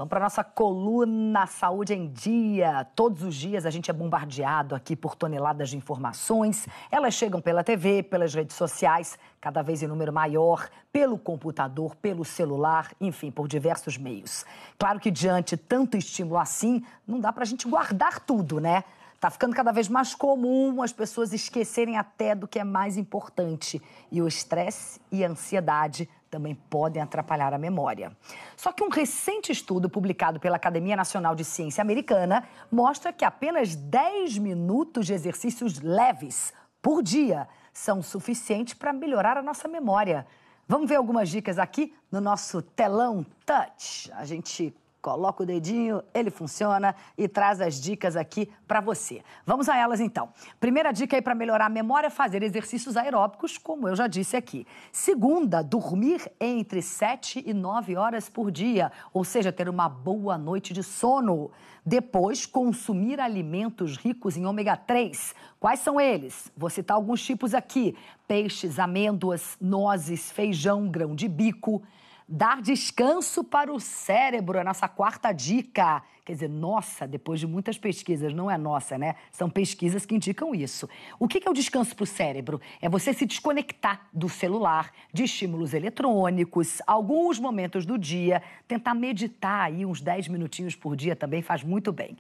Vamos para a nossa coluna Saúde em Dia. Todos os dias a gente é bombardeado aqui por toneladas de informações. Elas chegam pela TV, pelas redes sociais, cada vez em número maior, pelo computador, pelo celular, enfim, por diversos meios. Claro que diante de tanto estímulo assim, não dá para a gente guardar tudo, né? Tá ficando cada vez mais comum as pessoas esquecerem até do que é mais importante. E o estresse e a ansiedade também podem atrapalhar a memória. Só que um recente estudo publicado pela Academia Nacional de Ciência Americana mostra que apenas 10 minutos de exercícios leves por dia são suficientes para melhorar a nossa memória. Vamos ver algumas dicas aqui no nosso telão Touch. A gente coloca o dedinho, ele funciona e traz as dicas aqui para você. Vamos a elas então. Primeira dica aí para melhorar a memória é fazer exercícios aeróbicos, como eu já disse aqui. Segunda, dormir entre 7 e 9 horas por dia, ou seja, ter uma boa noite de sono. Depois, consumir alimentos ricos em ômega 3. Quais são eles? Vou citar alguns tipos aqui: peixes, amêndoas, nozes, feijão, grão de bico. Dar descanso para o cérebro é a nossa quarta dica. Quer dizer, nossa, depois de muitas pesquisas, não é nossa, né? São pesquisas que indicam isso. O que é o descanso para o cérebro? É você se desconectar do celular, de estímulos eletrônicos, alguns momentos do dia, tentar meditar aí uns 10 minutinhos por dia também faz muito bem.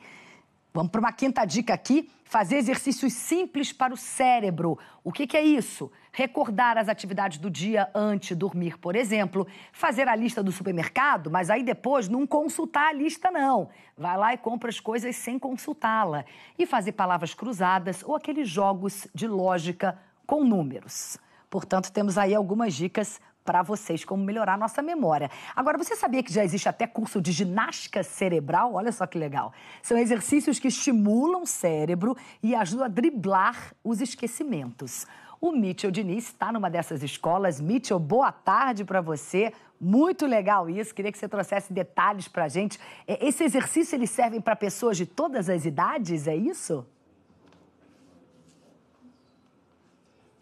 Vamos para uma quinta dica aqui, fazer exercícios simples para o cérebro. O que é isso? Recordar as atividades do dia antes de dormir, por exemplo. Fazer a lista do supermercado, mas aí depois não consultar a lista, não. Vai lá e compra as coisas sem consultá-la. E fazer palavras cruzadas ou aqueles jogos de lógica com números. Portanto, temos aí algumas dicas para vocês, como melhorar a nossa memória. Agora, você sabia que já existe até curso de ginástica cerebral? Olha só que legal. São exercícios que estimulam o cérebro e ajudam a driblar os esquecimentos. O Mitchell Diniz está numa dessas escolas. Mitchell, boa tarde para você. Muito legal isso. Queria que você trouxesse detalhes para a gente. Esse exercício, eles servem para pessoas de todas as idades, é isso?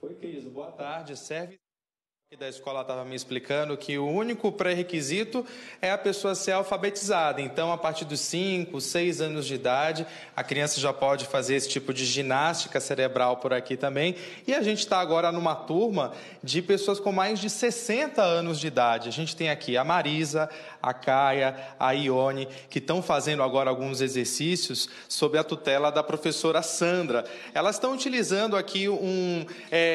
Oi, Cris. Boa tarde. Serve... da escola estava me explicando que o único pré-requisito é a pessoa ser alfabetizada. Então, a partir dos 5, 6 anos de idade, a criança já pode fazer esse tipo de ginástica cerebral por aqui também. E a gente está agora numa turma de pessoas com mais de 60 anos de idade. A gente tem aqui a Marisa, a Caia, a Ione, que estão fazendo agora alguns exercícios sob a tutela da professora Sandra. Elas estão utilizando aqui um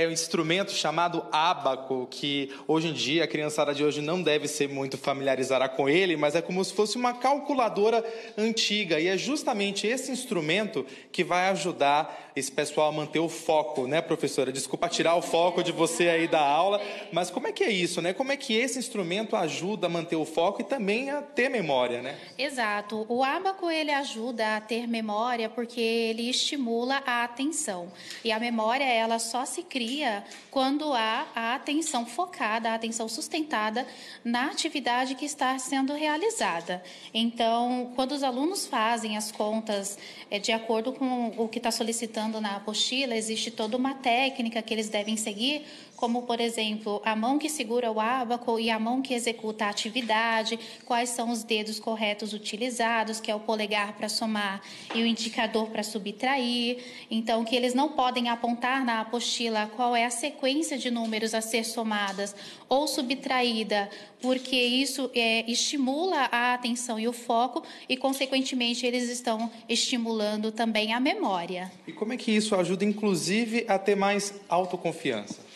instrumento chamado ábaco, que hoje em dia a criançada de hoje não deve ser muito familiarizada com ele, mas é como se fosse uma calculadora antiga, e é justamente esse instrumento que vai ajudar esse pessoal a manter o foco, né, professora? Desculpa tirar o foco de você aí da aula, mas como é que é isso, né? Como é que esse instrumento ajuda a manter o foco e também a ter memória, né? Exato. O ábaco, ele ajuda a ter memória porque ele estimula a atenção. E a memória, ela só se cria quando há a atenção focada, a atenção sustentada na atividade que está sendo realizada. Então, quando os alunos fazem as contas de acordo com o que está solicitando na apostila, existe toda uma técnica que eles devem seguir, como, por exemplo, a mão que segura o ábaco e a mão que executa a atividade, quais são os dedos corretos utilizados, que é o polegar para somar e o indicador para subtrair. Então, que eles não podem apontar na apostila qual é a sequência de números a ser somadas ou subtraída, porque isso estimula a atenção e o foco e, consequentemente, eles estão estimulando também a memória. E como é que isso ajuda, inclusive, a ter mais autoconfiança?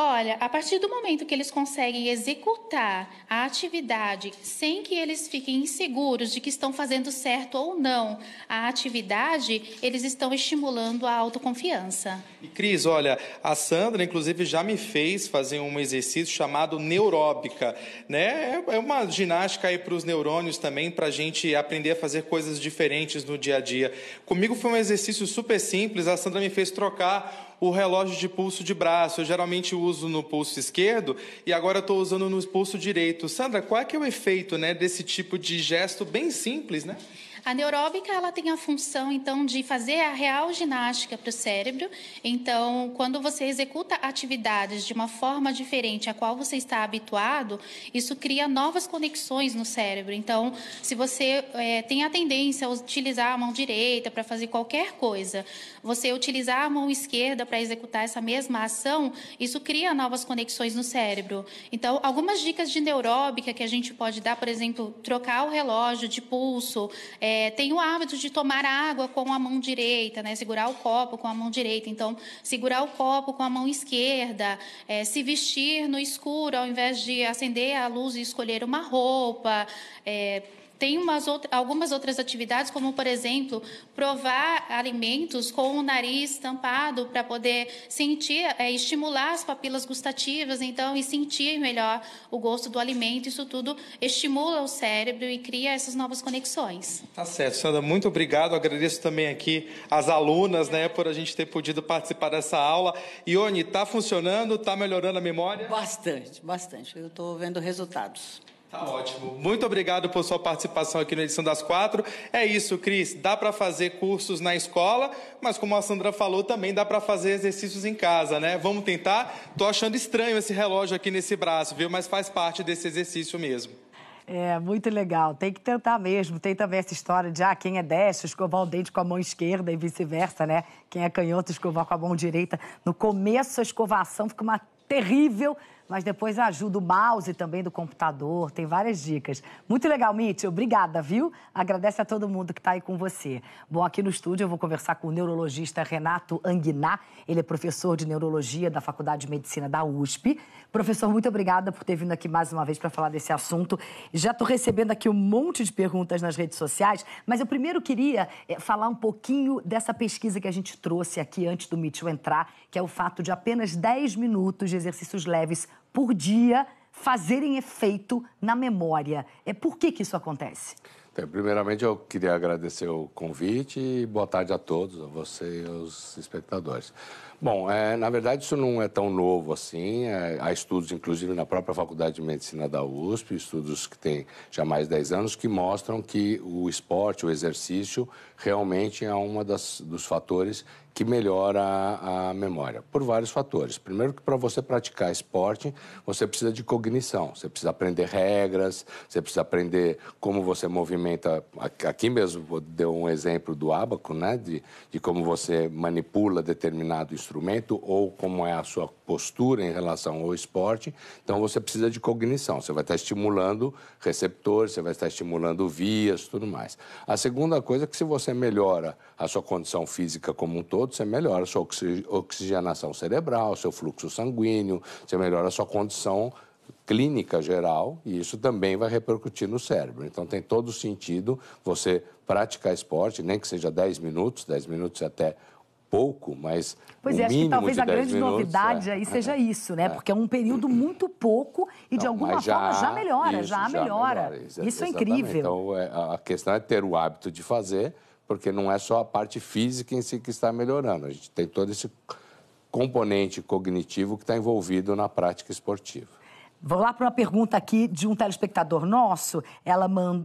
Olha, a partir do momento que eles conseguem executar a atividade sem que eles fiquem inseguros de que estão fazendo certo ou não a atividade, eles estão estimulando a autoconfiança. E Cris, olha, a Sandra, inclusive, já me fez fazer um exercício chamado neuróbica, né? É uma ginástica aí para os neurônios também, para a gente aprender a fazer coisas diferentes no dia a dia. Comigo foi um exercício super simples, a Sandra me fez trocar o relógio de pulso de braço. Eu geralmente uso no pulso esquerdo e agora eu estou usando no pulso direito. Sandra, qual é que é o efeito, né, desse tipo de gesto bem simples, né? A neuróbica, ela tem a função, então, de fazer a real ginástica para o cérebro. Então, quando você executa atividades de uma forma diferente à qual você está habituado, isso cria novas conexões no cérebro. Então, se você tem a tendência a utilizar a mão direita para fazer qualquer coisa, você utilizar a mão esquerda para executar essa mesma ação, isso cria novas conexões no cérebro. Então, algumas dicas de neuróbica que a gente pode dar, por exemplo, trocar o relógio de pulso, tem o hábito de tomar água com a mão direita, né? Segurar o copo com a mão direita. Então, segurar o copo com a mão esquerda, se vestir no escuro ao invés de acender a luz e escolher uma roupa. Tem algumas outras atividades, como, por exemplo, provar alimentos com o nariz tampado para poder sentir, estimular as papilas gustativas, então, e sentir melhor o gosto do alimento. Isso tudo estimula o cérebro e cria essas novas conexões. Tá certo, Sandra, muito obrigado. Agradeço também aqui as alunas, né, por a gente ter podido participar dessa aula. Ione, está funcionando? Está melhorando a memória? Bastante, bastante. Eu estou vendo resultados. Tá ótimo. Muito obrigado por sua participação aqui na Edição das 4. É isso, Cris. Dá para fazer cursos na escola, mas como a Sandra falou, também dá para fazer exercícios em casa, né? Vamos tentar? Tô achando estranho esse relógio aqui nesse braço, viu? Mas faz parte desse exercício mesmo. Muito legal. Tem que tentar mesmo. Tem também essa história de quem é destro, escovar o dente com a mão esquerda e vice-versa, né? Quem é canhoto, escovar com a mão direita. No começo, a escovação fica uma terrível, mas depois ajuda o mouse também do computador, tem várias dicas. Muito legal, Mitch, obrigada, viu? Agradece a todo mundo que está aí com você. Bom, aqui no estúdio eu vou conversar com o neurologista Renato Anguiná, ele é professor de neurologia da Faculdade de Medicina da USP. Professor, muito obrigada por ter vindo aqui mais uma vez para falar desse assunto. Já estou recebendo aqui um monte de perguntas nas redes sociais, mas eu primeiro queria falar um pouquinho dessa pesquisa que a gente trouxe aqui antes do Mitchell entrar, que é o fato de apenas 10 minutos de exercícios leves por dia fazerem efeito na memória. Por que isso acontece? Então, primeiramente, eu queria agradecer o convite e boa tarde a todos, a você e aos espectadores. Bom, na verdade, isso não é tão novo assim. Há estudos, inclusive, na própria Faculdade de Medicina da USP, estudos que têm já mais de 10 anos, que mostram que o esporte, o exercício, realmente é um dos fatores que melhora a memória, por vários fatores. Primeiro que para você praticar esporte, você precisa de cognição, você precisa aprender regras, você precisa aprender como você movimenta. Aqui mesmo deu um exemplo do ábaco, né, de como você manipula determinado instrumento ou como é a sua postura em relação ao esporte. Então, você precisa de cognição, você vai estar estimulando receptores, você vai estar estimulando vias, tudo mais. A segunda coisa é que se você melhora a sua condição física como um todo, você melhora a sua oxigenação cerebral, seu fluxo sanguíneo, você melhora a sua condição clínica geral e isso também vai repercutir no cérebro. Então, tem todo sentido você praticar esporte, nem que seja 10 minutos é até pouco, mas pois é, acho que talvez a grande minutos, novidade aí seja isso, né? Porque é um período muito pouco e de alguma forma já melhora, já melhora. Isso é incrível. Então, a questão é ter o hábito de fazer, porque não é só a parte física em si que está melhorando. A gente tem todo esse componente cognitivo que está envolvido na prática esportiva. Vou lá para uma pergunta aqui de um telespectador nosso.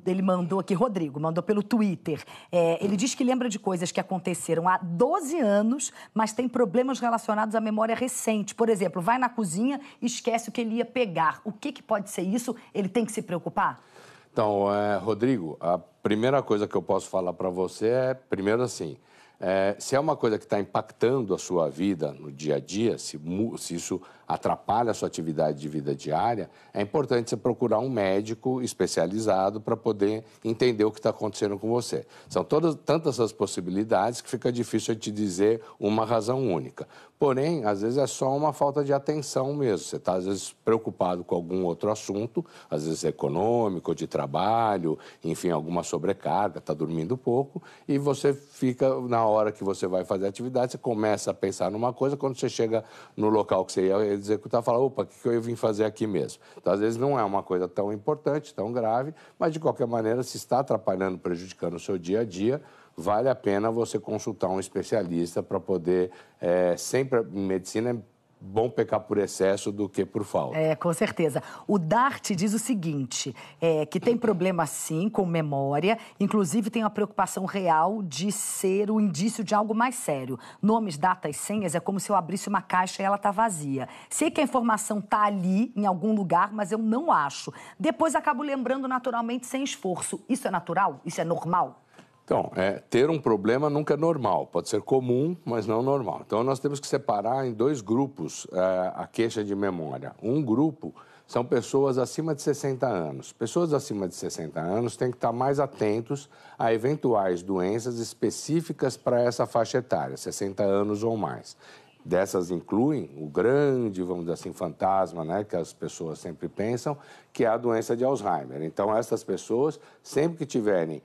Ele mandou aqui, Rodrigo, mandou pelo Twitter. Ele diz que lembra de coisas que aconteceram há 12 anos, mas tem problemas relacionados à memória recente. Por exemplo, vai na cozinha e esquece o que ele ia pegar. O que pode ser isso? Ele tem que se preocupar? Então, Rodrigo, a primeira coisa que eu posso falar para você é, primeiro assim, se é uma coisa que está impactando a sua vida no dia a dia, se isso atrapalha a sua atividade de vida diária, é importante você procurar um médico especializado para poder entender o que está acontecendo com você. São tantas as possibilidades que fica difícil te dizer uma razão única. Porém, às vezes é só uma falta de atenção mesmo. Você está, às vezes, preocupado com algum outro assunto, às vezes econômico, de trabalho, enfim, alguma sobrecarga, está dormindo pouco, e você fica, na hora que você vai fazer a atividade, você começa a pensar numa coisa, quando você chega no local que você ia executar, fala, opa, o que eu vim fazer aqui mesmo? Então, às vezes, não é uma coisa tão importante, tão grave, mas, de qualquer maneira, se está atrapalhando, prejudicando o seu dia a dia, vale a pena você consultar um especialista para poder, sempre, em medicina é bom pecar por excesso do que por falta. Com certeza. O Dart diz o seguinte, que tem problema sim com memória, inclusive tem uma preocupação real de ser o indício de algo mais sério. Nomes, datas, senhas, é como se eu abrisse uma caixa e ela tá vazia. Sei que a informação tá ali, em algum lugar, mas eu não acho. Depois acabo lembrando naturalmente sem esforço. Isso é natural? Isso é normal? Então, ter um problema nunca é normal. Pode ser comum, mas não normal. Então, nós temos que separar em 2 grupos a queixa de memória. Um grupo são pessoas acima de 60 anos. Pessoas acima de 60 anos têm que estar mais atentos a eventuais doenças específicas para essa faixa etária, 60 anos ou mais. Dessas incluem o grande, vamos dizer assim, fantasma, né, que as pessoas sempre pensam, que é a doença de Alzheimer. Então, essas pessoas, sempre que tiverem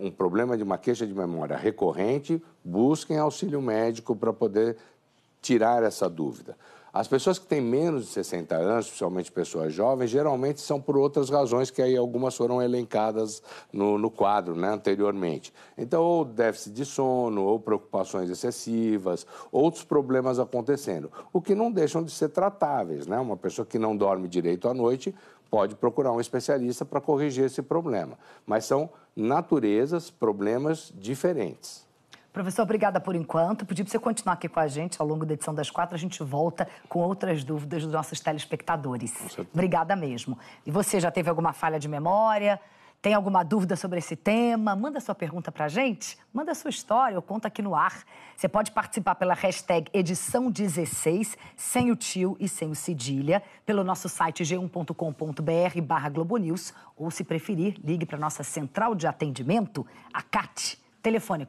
um problema de uma queixa de memória recorrente, busquem auxílio médico para poder tirar essa dúvida. As pessoas que têm menos de 60 anos, principalmente pessoas jovens, geralmente são por outras razões, que aí algumas foram elencadas no quadro, né, anteriormente. Então, ou déficit de sono, ou preocupações excessivas, outros problemas acontecendo, o que não deixam de ser tratáveis, né? Uma pessoa que não dorme direito à noite pode procurar um especialista para corrigir esse problema. Mas são naturezas, problemas diferentes. Professor, obrigada por enquanto. Pedi para você continuar aqui com a gente ao longo da edição das 4. A gente volta com outras dúvidas dos nossos telespectadores. Obrigada mesmo. E você já teve alguma falha de memória? Tem alguma dúvida sobre esse tema? Manda sua pergunta para a gente. Manda sua história ou conta aqui no ar. Você pode participar pela hashtag edição 16, sem o tio e sem o cedilha, pelo nosso site g1.com.br/globonews, ou, se preferir, ligue para a nossa central de atendimento, a CAT. Telefone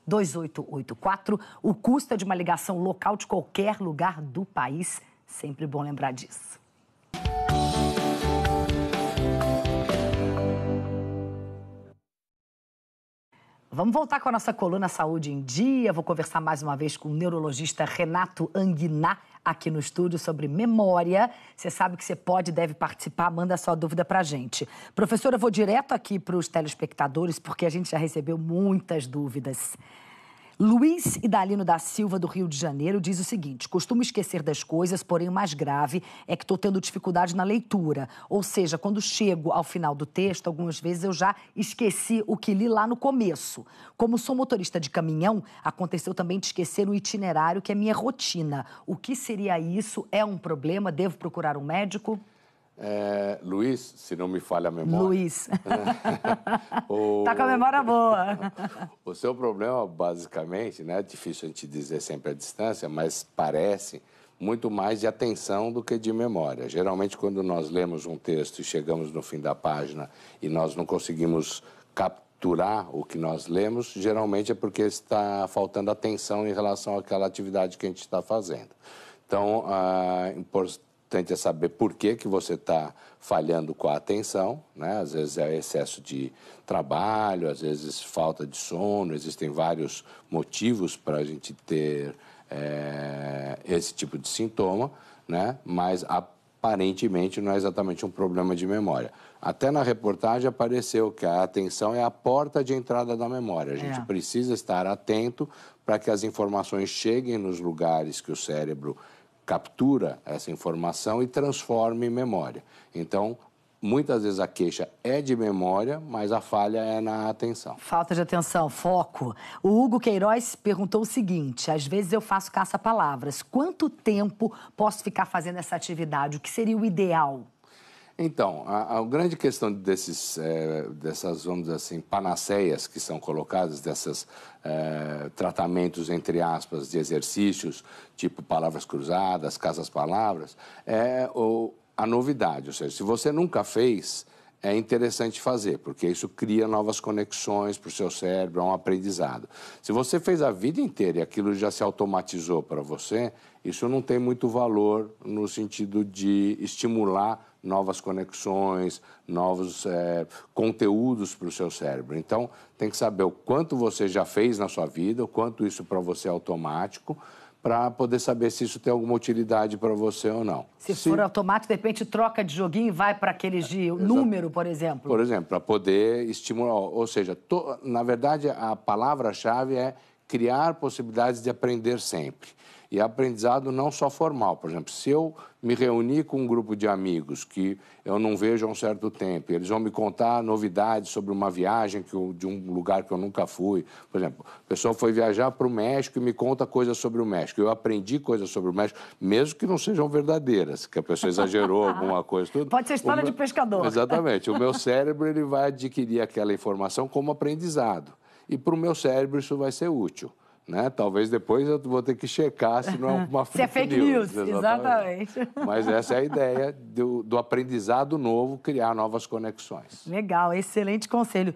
4002-2884. O custo é de uma ligação local de qualquer lugar do país. Sempre bom lembrar disso. Vamos voltar com a nossa coluna Saúde em Dia. Vou conversar mais uma vez com o neurologista Renato Anguiná, aqui no estúdio, sobre memória. Você sabe que você pode e deve participar, manda sua dúvida pra gente. Professora, eu vou direto aqui para os telespectadores, porque a gente já recebeu muitas dúvidas. Luiz Idalino da Silva, do Rio de Janeiro, diz o seguinte: costumo esquecer das coisas, porém o mais grave é que estou tendo dificuldade na leitura. Ou seja, quando chego ao final do texto, algumas vezes eu já esqueci o que li lá no começo. Como sou motorista de caminhão, aconteceu também de esquecer o itinerário, que é minha rotina. O que seria isso? É um problema? Devo procurar um médico? Luiz, se não me falha a memória. Luiz. Tá com a memória boa. O seu problema, basicamente, né, é difícil a gente dizer sempre à distância, mas parece muito mais de atenção do que de memória. Geralmente, quando nós lemos um texto e chegamos no fim da página e nós não conseguimos capturar o que nós lemos, geralmente é porque está faltando atenção em relação àquela atividade que a gente está fazendo. Então, importante é saber por que você está falhando com a atenção, né? Às vezes é excesso de trabalho, às vezes falta de sono, existem vários motivos para a gente ter esse tipo de sintoma, né? Mas aparentemente não é exatamente um problema de memória. Até na reportagem apareceu que a atenção é a porta de entrada da memória. A gente precisa estar atento para que as informações cheguem nos lugares que o cérebro captura essa informação e transforma em memória. Então, muitas vezes a queixa é de memória, mas a falha é na atenção. Falta de atenção, foco. O Hugo Queiroz perguntou o seguinte: às vezes eu faço caça-palavras. Quanto tempo posso ficar fazendo essa atividade? O que seria o ideal? Então, a grande questão dessas, vamos dizer assim, panaceias que são colocadas, desses tratamentos, entre aspas, de exercícios, tipo palavras cruzadas, caças-palavras, é a novidade. Ou seja, se você nunca fez, é interessante fazer, porque isso cria novas conexões para o seu cérebro, é um aprendizado. Se você fez a vida inteira e aquilo já se automatizou para você, isso não tem muito valor no sentido de estimular novas conexões, novos conteúdos para o seu cérebro. Então, tem que saber o quanto você já fez na sua vida, o quanto isso para você é automático, para poder saber se isso tem alguma utilidade para você ou não. Se for automático, de repente troca de joguinho e vai para aqueles de número, por exemplo. Por exemplo, para poder estimular. Ou seja, na verdade, a palavra-chave é criar possibilidades de aprender sempre. E aprendizado não só formal. Por exemplo, se eu me reunir com um grupo de amigos que eu não vejo há um certo tempo, eles vão me contar novidades sobre uma viagem de um lugar que eu nunca fui. Por exemplo, a pessoa foi viajar para o México e me conta coisas sobre o México. Eu aprendi coisas sobre o México, mesmo que não sejam verdadeiras, que a pessoa exagerou alguma coisa. Tudo. Pode ser história de pescador. Exatamente. O meu cérebro ele vai adquirir aquela informação como aprendizado. E para o meu cérebro isso vai ser útil. Né? Talvez depois eu vou ter que checar se não é uma se é fake news. Exatamente. Mas essa é a ideia do aprendizado novo, criar novas conexões. Legal, excelente conselho.